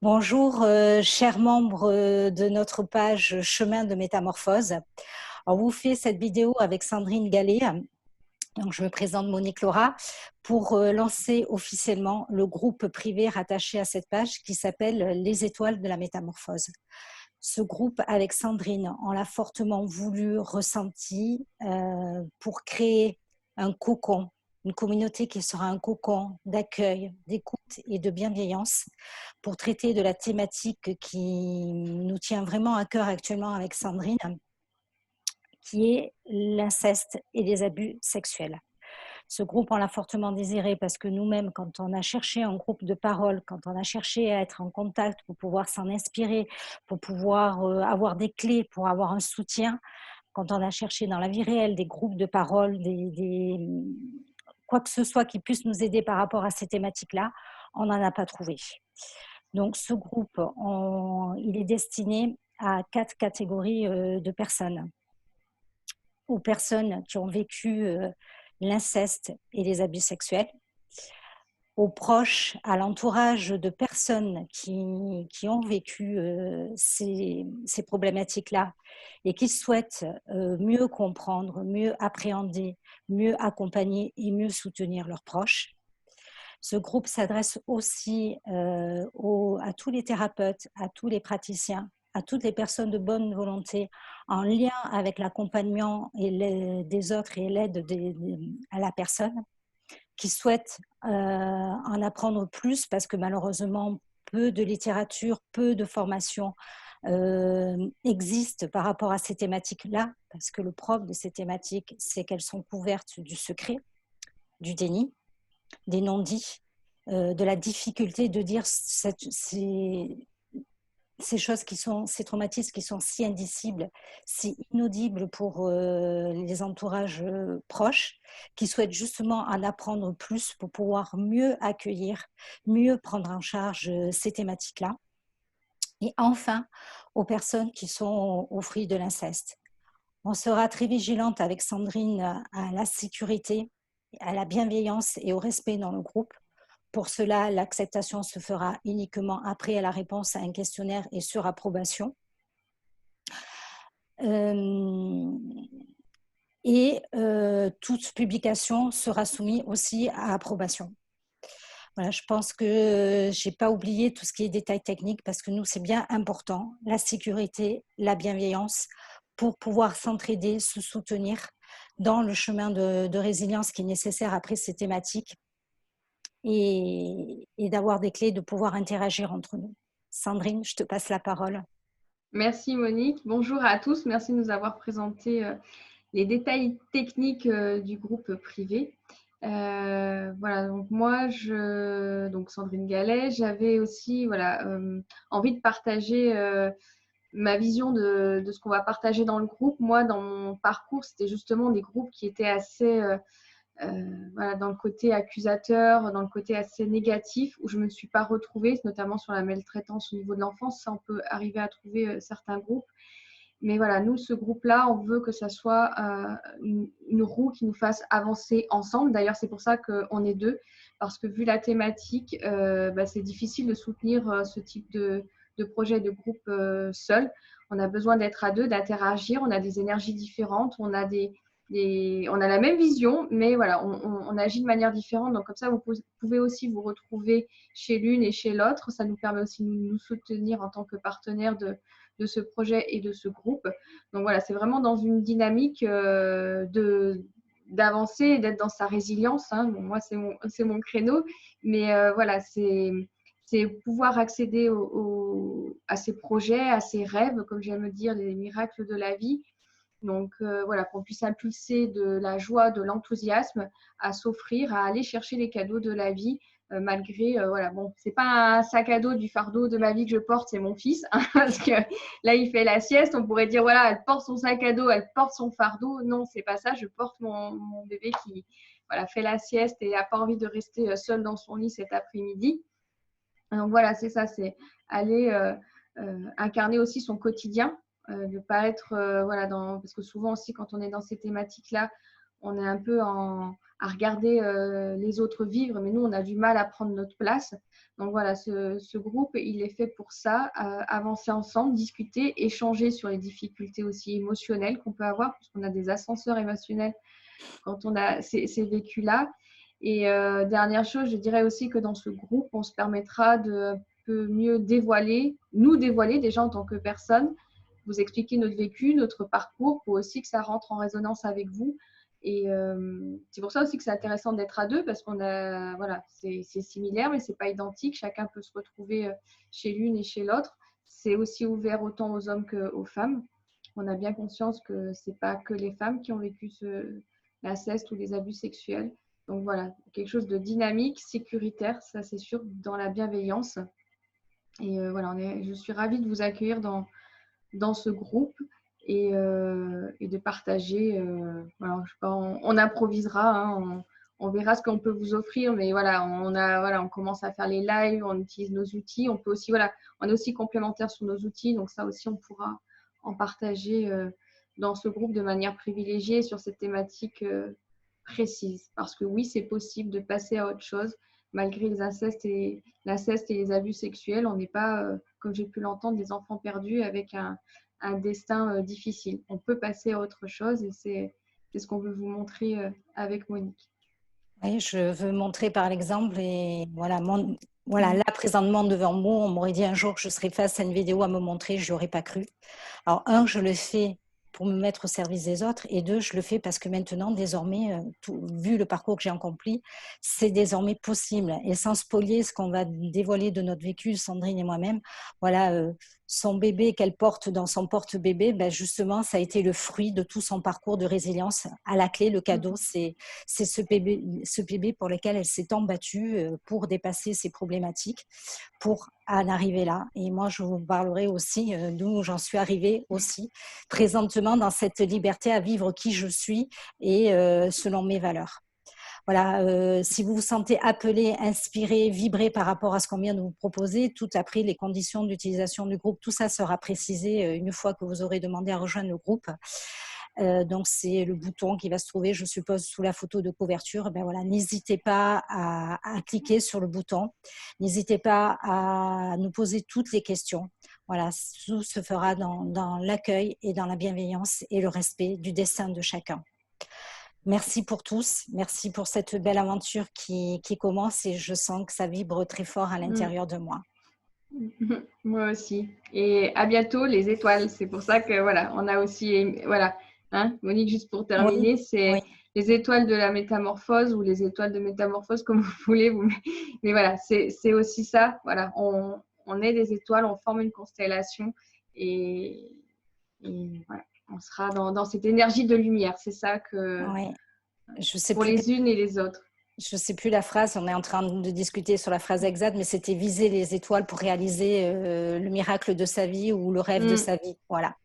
Bonjour, chers membres de notre page Chemin de métamorphose. On vous fait cette vidéo avec Sandrine Gallet. Donc, je me présente Monique Laura pour lancer officiellement le groupe privé rattaché à cette page qui s'appelle Les Étoiles de la Métamorphose. Ce groupe avec Sandrine, on l'a fortement voulu, ressenti pour créer un cocon, une communauté qui sera un cocon d'accueil, d'écoute et de bienveillance pour traiter de la thématique qui nous tient vraiment à cœur actuellement avec Sandrine, qui est l'inceste et les abus sexuels. Ce groupe, on l'a fortement désiré parce que nous-mêmes, quand on a cherché un groupe de parole, quand on a cherché à être en contact pour pouvoir s'en inspirer, pour pouvoir avoir des clés, pour avoir un soutien, quand on a cherché dans la vie réelle des groupes de parole, quoi que ce soit qui puisse nous aider par rapport à ces thématiques-là, on n'en a pas trouvé. Donc ce groupe, il est destiné à 4 catégories de personnes. Aux personnes qui ont vécu l'inceste et les abus sexuels, aux proches, à l'entourage de personnes qui ont vécu ces problématiques-là et qui souhaitent mieux comprendre, mieux appréhender, mieux accompagner et mieux soutenir leurs proches. Ce groupe s'adresse aussi à tous les thérapeutes, à tous les praticiens, à toutes les personnes de bonne volonté en lien avec l'accompagnement des autres et l'aide à la personne qui souhaitent en apprendre plus parce que malheureusement, peu de littérature, peu de formation existent par rapport à ces thématiques-là parce que le propre de ces thématiques, c'est qu'elles sont couvertes du secret, du déni, des non-dits, de la difficulté de dire ces choses ces traumatismes qui sont si indicibles, si inaudibles pour les entourages proches, qui souhaitent justement en apprendre plus pour pouvoir mieux accueillir, mieux prendre en charge ces thématiques-là. Et enfin, aux personnes qui sont aux fruits de l'inceste. On sera très vigilante avec Sandrine à la sécurité, à la bienveillance et au respect dans le groupe. Pour cela, l'acceptation se fera uniquement après la réponse à un questionnaire et sur approbation. Toute publication sera soumise aussi à approbation. Voilà, je pense que je n'ai pas oublié tout ce qui est détails techniques parce que nous, c'est bien important, la sécurité, la bienveillance, pour pouvoir s'entraider, se soutenir dans le chemin de résilience qui est nécessaire après ces thématiques et d'avoir des clés, de pouvoir interagir entre nous. Sandrine, je te passe la parole. Merci Monique. Bonjour à tous. Merci de nous avoir présenté les détails techniques du groupe privé. Voilà, donc moi, donc Sandrine Gallet, j'avais aussi envie de partager ma vision de ce qu'on va partager dans le groupe. Moi, dans mon parcours, c'était justement des groupes qui étaient assez dans le côté accusateur, dans le côté assez négatif, où je ne me suis pas retrouvée, notamment sur la maltraitance au niveau de l'enfance. Ça, on peut arriver à trouver certains groupes. Mais voilà, nous, ce groupe-là, on veut que ça soit une roue qui nous fasse avancer ensemble. D'ailleurs, c'est pour ça qu'on est deux, parce que vu la thématique, c'est difficile de soutenir ce type de projet, de groupe seul. On a besoin d'être à deux, d'interagir. On a des énergies différentes, on a on a la même vision, mais voilà, on agit de manière différente. Donc, comme ça, vous pouvez aussi vous retrouver chez l'une et chez l'autre. Ça nous permet aussi de nous soutenir en tant que partenaire de ce projet et de ce groupe. Donc, voilà, c'est vraiment dans une dynamique d'avancer et d'être dans sa résilience. Hein. Bon, moi, c'est mon créneau. Mais voilà, c'est pouvoir accéder à ces projets, à ces rêves, comme j'aime me dire, les miracles de la vie. Donc voilà, qu'on puisse impulser de la joie, de l'enthousiasme à s'offrir, à aller chercher les cadeaux de la vie, malgré, voilà, bon, c'est pas un sac à dos du fardeau de ma vie que je porte, c'est mon fils, hein, parce que là, il fait la sieste, on pourrait dire, voilà, elle porte son sac à dos, elle porte son fardeau. Non, c'est pas ça, je porte mon bébé qui, voilà, fait la sieste et n'a pas envie de rester seul dans son lit cet après-midi. Donc voilà, c'est ça, c'est aller incarner aussi son quotidien, de ne pas être, parce que souvent aussi quand on est dans ces thématiques-là, on est un peu à regarder les autres vivre, mais nous, on a du mal à prendre notre place. Donc voilà, ce groupe, il est fait pour ça, avancer ensemble, discuter, échanger sur les difficultés aussi émotionnelles qu'on peut avoir, puisqu'on a des ascenseurs émotionnels quand on a ces vécus-là. Et dernière chose, je dirais aussi que dans ce groupe, on se permettra de un peu mieux nous dévoiler déjà en tant que personne, vous expliquer notre vécu, notre parcours, pour aussi que ça rentre en résonance avec vous. Et c'est pour ça aussi que c'est intéressant d'être à deux, parce qu'on a, voilà, c'est similaire, mais c'est pas identique. Chacun peut se retrouver chez l'une et chez l'autre. C'est aussi ouvert autant aux hommes qu'aux femmes. On a bien conscience que c'est pas que les femmes qui ont vécu l'inceste ou les abus sexuels. Donc voilà, quelque chose de dynamique, sécuritaire, ça c'est sûr, dans la bienveillance. Et voilà, je suis ravie de vous accueillir dans ce groupe et de partager. Voilà, je sais pas, on improvisera, hein, on verra ce qu'on peut vous offrir, mais voilà, on commence à faire les lives, on utilise nos outils. On peut aussi, voilà, on est aussi complémentaires sur nos outils, donc ça aussi, on pourra en partager dans ce groupe de manière privilégiée sur cette thématique précise. Parce que oui, c'est possible de passer à autre chose malgré l'inceste et les abus sexuels. On n'est pas, comme j'ai pu l'entendre, des enfants perdus avec un destin difficile. On peut passer à autre chose et c'est ce qu'on veut vous montrer avec Monique. Oui, je veux montrer par l'exemple et voilà, là présentement devant moi, on m'aurait dit un jour que je serais face à une vidéo à me montrer, je n'y aurais pas cru. Alors je le fais pour me mettre au service des autres, et deux, je le fais parce que maintenant, désormais, vu le parcours que j'ai accompli, c'est désormais possible. Et sans spolier ce qu'on va dévoiler de notre vécu, Sandrine et moi-même, voilà, son bébé qu'elle porte dans son porte-bébé, ben justement, ça a été le fruit de tout son parcours de résilience. À la clé, le cadeau, c'est ce bébé pour lequel elle s'est tant battue pour dépasser ses problématiques, pour en arriver là. Et moi, je vous parlerai aussi d'où j'en suis arrivée aussi, présentement dans cette liberté à vivre qui je suis et selon mes valeurs. Voilà, si vous vous sentez appelé, inspiré, vibré par rapport à ce qu'on vient de vous proposer, tout après les conditions d'utilisation du groupe, tout ça sera précisé une fois que vous aurez demandé à rejoindre le groupe. Donc c'est le bouton qui va se trouver, je suppose, sous la photo de couverture. Ben voilà, n'hésitez pas à cliquer sur le bouton, n'hésitez pas à nous poser toutes les questions. Voilà, tout se fera dans l'accueil et dans la bienveillance et le respect du destin de chacun. Merci pour tous, merci pour cette belle aventure qui commence, et je sens que ça vibre très fort à l'intérieur de moi. Moi aussi. Et à bientôt les étoiles. C'est pour ça que voilà, on a aussi, voilà, hein, Monique, juste pour terminer, c'est les étoiles de la métamorphose ou les étoiles de métamorphose, comme vous voulez. Mais voilà, c'est aussi ça. Voilà, on est des étoiles, on forme une constellation et voilà, on sera dans cette énergie de lumière. C'est ça que je sais pour plus les unes et les autres. Je ne sais plus la phrase, on est en train de discuter sur la phrase exacte, mais c'était viser les étoiles pour réaliser le miracle de sa vie ou le rêve de sa vie. Voilà,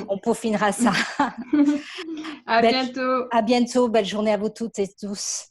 on peaufinera ça. À bientôt. À bientôt, belle journée à vous toutes et tous.